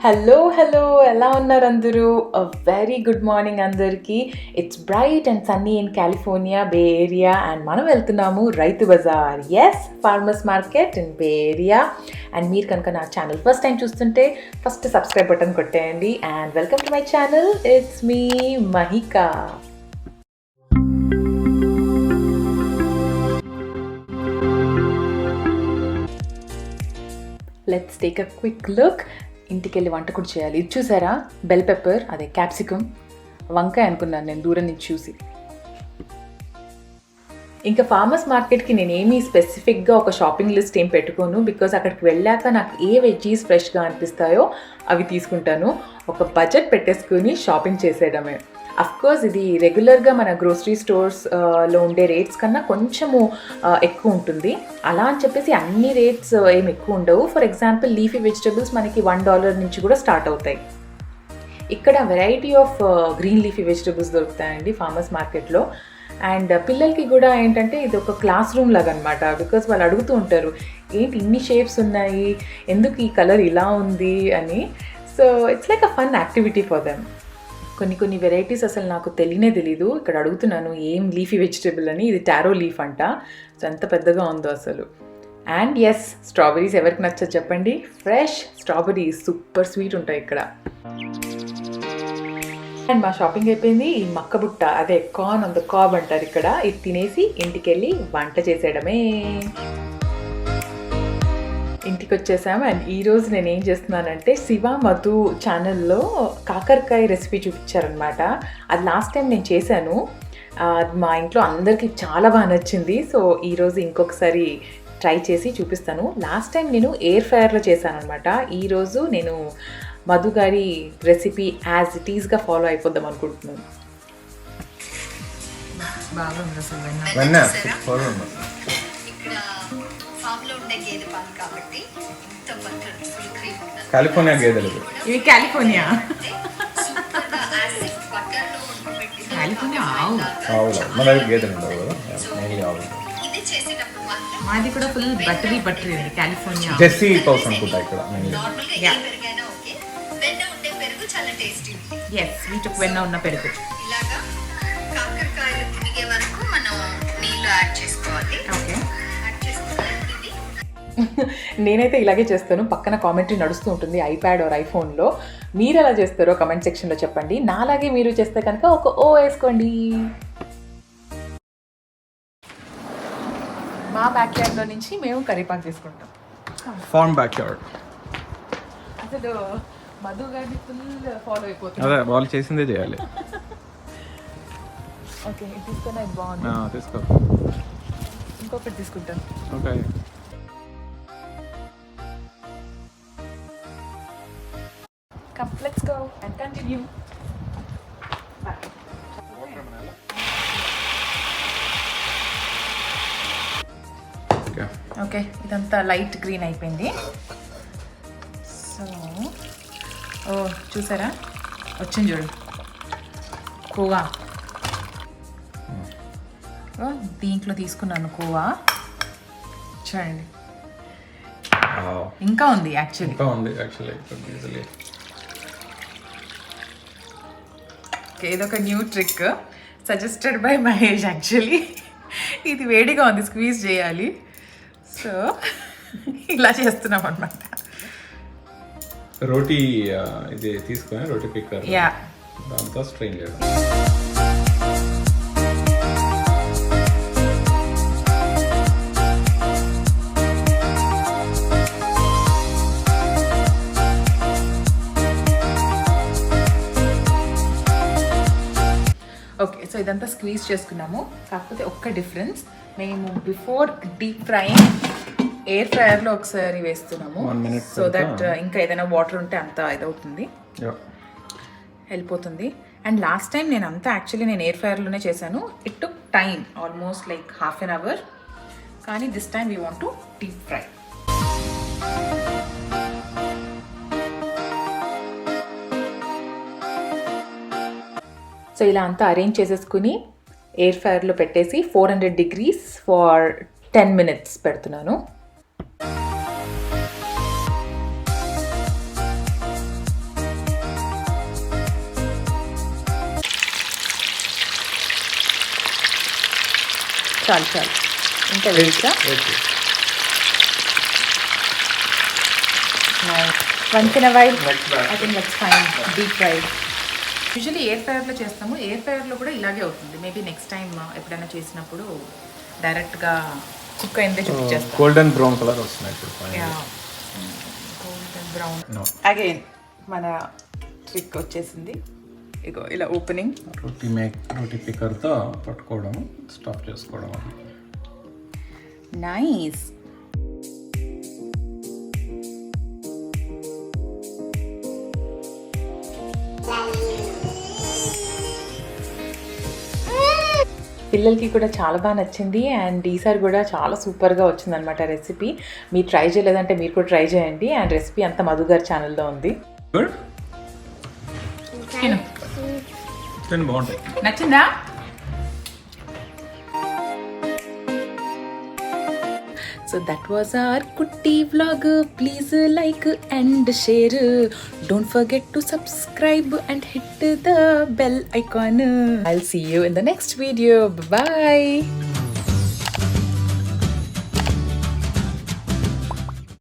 Hello ఎలా ఉన్నారు అందరూ? వెరీ గుడ్ మార్నింగ్ అందరికీ. It's bright and sunny in California bay area and మనం వెళ్తున్నాము Rythu Bazaar. Yes, farmers market in bay area. And మీరు కనుక నా ఛానల్ ఫస్ట్ టైం చూస్తుంటే ఫస్ట్ సబ్స్క్రైబ్ బటన్ కొట్టేయండి. And welcome to my channel. It's me Mahika. Let's take a quick look. ఇంటికి వెళ్ళి వంట కూడా చేయాలి. ఇది చూసారా, బెల్ పెప్పర్, అదే క్యాప్సికమ్, వంకాయ అనుకున్నాను నేను దూరం నుంచి చూసి. ఇంకా ఫార్మర్స్ మార్కెట్కి నేనేమీ స్పెసిఫిక్గా ఒక షాపింగ్ లిస్ట్ ఏం పెట్టుకోను. బికాజ్ అక్కడికి వెళ్ళాక నాకు ఏ వెజ్జీస్ ఫ్రెష్గా అనిపిస్తాయో అవి తీసుకుంటాను. ఒక బడ్జెట్ పెట్టేసుకుని షాపింగ్ చేసేయడమే. అఫ్కోర్స్ ఇది రెగ్యులర్గా మన గ్రోసరీ స్టోర్స్లో ఉండే రేట్స్ కన్నా కొంచెము ఎక్కువ ఉంటుంది. అలా అని చెప్పేసి అన్ని రేట్స్ ఏమి ఎక్కువ ఉండవు. ఫర్ ఎగ్జాంపుల్ లీఫీ వెజిటబుల్స్ మనకి $1 నుంచి కూడా స్టార్ట్ అవుతాయి. ఇక్కడ variety of green leafy vegetables దొరుకుతాయండి ఫార్మర్స్ మార్కెట్లో. అండ్ పిల్లలకి కూడా ఏంటంటే ఇది ఒక క్లాస్ రూమ్ లాగా అనమాట. బికాస్ వాళ్ళు అడుగుతూ ఉంటారు, ఏంటి ఇన్ని షేప్స్ ఉన్నాయి, ఎందుకు ఈ కలర్ ఇలా ఉంది అని. So it's like a fun activity for them. కొన్ని వెరైటీస్ అసలు నాకు తెలీదు. ఇక్కడ అడుగుతున్నాను ఏం లీఫీ వెజిటేబుల్ అని. ఇది టారో లీఫ్ అంట. సో ఎంత పెద్దగా ఉందో అసలు. అండ్ ఎస్, స్ట్రాబెరీస్ ఎవరికి నచ్చదు చెప్పండి. ఫ్రెష్ స్ట్రాబెరీస్ సూపర్ స్వీట్ ఉంటాయి ఇక్కడ. అండ్ మా షాపింగ్ అయిపోయింది. ఈ మక్క బుట్ట, అదే కార్న్ ఆన్ ద కాబ్ అంటారు ఇక్కడ. ఇది తినేసి ఇంటికి వెళ్ళి వంట చేసేయడమే. ఇంటికి వచ్చేసాము. అండ్ ఈరోజు నేను ఏం చేస్తున్నానంటే SivaMadhu ఛానల్లో కాకరకాయ రెసిపీ చూపించారనమాట. అది లాస్ట్ టైం నేను చేశాను. మా ఇంట్లో అందరికీ చాలా బాగా నచ్చింది. సో ఈరోజు ఇంకొకసారి ట్రై చేసి చూపిస్తాను. లాస్ట్ టైం నేను ఎయిర్ ఫ్రైయర్లో చేశాను అనమాట. ఈరోజు నేను మధు గారి రెసిపీ యాజ్ ఇట్ ఈస్గా ఫాలో అయిపోద్దాం అనుకుంటున్నాను. బాగా ఉంది అసలు. కాలిఫోర్నియా గేదెలు ఇవి. కాలిఫోర్నియా ఆవుల మన దగ్గర గేదెలు ఉండవు కదా, మెయిన్లీ ఆవులు. మాది కూడా ఫుల్ బటరీ ఉంది కాలిఫోర్నియా. జెర్సీ కౌస్ అనుకుంటా ఇక్కడ మెయిన్లీ. ఎస్, వీటికి వెన్న ఉన్న పెరుగు. ఇలాగా కాకరకాయలు తిరిగే వరకు మనం నీళ్లు యాడ్ చేసుకోవాలి. ఓకే, నేనైతే ఇలాగే చేస్తాను. పక్కన కామెంటరీ నడుస్తూ ఉంటుంది ఐప్యాడ్ ఆర్ ఐఫోన్లో. మీరు ఎలా చేస్తారో కమెంట్ సెక్షన్లో చెప్పండి. నాలాగే మీరు చేస్తే కనుక ఒక ఓ వేసుకోండి. మా బ్యాక్ యార్డ్లో నుంచి మేము కరివేపాకు తీసుకుంటాం. Farm backyard. అసలు మధు గారిని ఫుల్ ఫాలో అయిపోతుంది. అదే వాళ్ళు చేసిందే చేయాలి. ఓకే, తీసుకున్నా. ఇది బాగుంది. తీసుకో. ఇంకొకటి తీసుకుంటాను. Okay. Come, let's go and continue. Okay, ఇదంతా లైట్ గ్రీన్ అయిపోయింది. సో చూసారా, వచ్చింది చూడు కోవా. దీంట్లో తీసుకున్నాను కోవా. చూడండి, ఇంకా ఉంది యాక్చువల్లీ. ఇదొక new trick suggested by Mahesh actually. ఇది వేడిగా ఉంది, స్క్వీజ్ చేయాలి. సో ఇలా చేస్తున్నాం అనమాట. రోటీ ఇది తీసుకొని రోటీ పిక్కర్ దాంతో స్ట్రెయిన్ చేయడం. ఓకే, సో ఇదంతా స్క్వీజ్ చేసుకున్నాము. కాకపోతే ఒక్క డిఫరెన్స్, మేము బిఫోర్ డీప్ ఫ్రైయింగ్ ఎయిర్ ఫ్రైయర్లో ఒకసారి వేస్తున్నాము. సో దట్ ఇంకా ఏదైనా వాటర్ ఉంటే అంతా ఇదవుతుంది, వెళ్ళిపోతుంది. అండ్ లాస్ట్ టైం నేను అంతా యాక్చువల్లీ నేను ఎయిర్ ఫ్రైయర్లోనే చేశాను. It took time almost like ½ an hour. కానీ this time we want to deep fry. So ఇలా అంతా అరేంజ్ చేసేసుకుని ఎయిర్ ఫ్రైయర్లో పెట్టేసి 400 degrees ఫర్ 10 minutes పెడుతున్నాను. చాలు చాలు ఇంకా వేస్తా. Once in a while I think that's fine. Deep fried usually air ఫ్రైయర్లో చేస్తాము. ఎయిర్ ఫ్రైయర్లో కూడా ఇలాగే అవుతుంది. మేబీ నెక్స్ట్ టైం ఎప్పుడైనా చేసినప్పుడు డైరెక్ట్గా కుక్ అయిందే చూపించేస్తాం. గోల్డెన్ బ్రౌన్ కలర్ వస్తున్నాయి ఇప్పుడు. Golden brown. అగైన్ మన ట్రిక్ వచ్చేసింది. ఇగో ఇలా ఓపెనింగ్. రోటీ పిక్కర్తో పట్టుకోవడం, స్టఫ్ చేసుకోవడం. నైస్. పిల్లలకి కూడా చాలా బాగా నచ్చింది అండ్ ఈసారి కూడా చాలా సూపర్గా వచ్చిందనమాట రెసిపీ. మీరు ట్రై చేయలేదంటే మీరు కూడా ట్రై చేయండి. అండ్ రెసిపీ అంతా మధు గారి ఛానల్లో ఉంది. బాగుంటాయి. నచ్చిందా? So that was our kutti vlog. Please like and share. Don't forget to subscribe and hit the bell icon. I'll see you in the next video. Bye bye.